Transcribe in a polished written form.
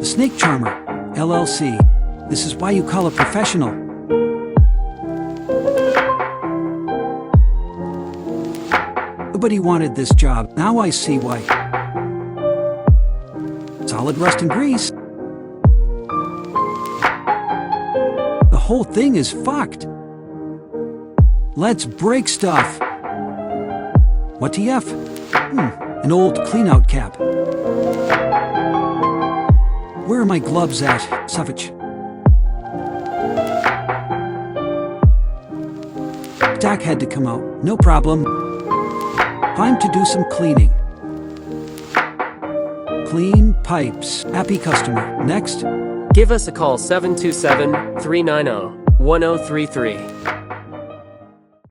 The Snake Charmer, LLC. This is why you call a professional. Nobody wanted this job. Now I see why. Solid rust and grease. The whole thing is fucked. Let's break stuff. What TF? An old clean-out cap. Where are my gloves at, Savage? Stack had to come out. No problem. Time to do some cleaning. Clean pipes. Happy customer. Next. Give us a call 727-390-1033.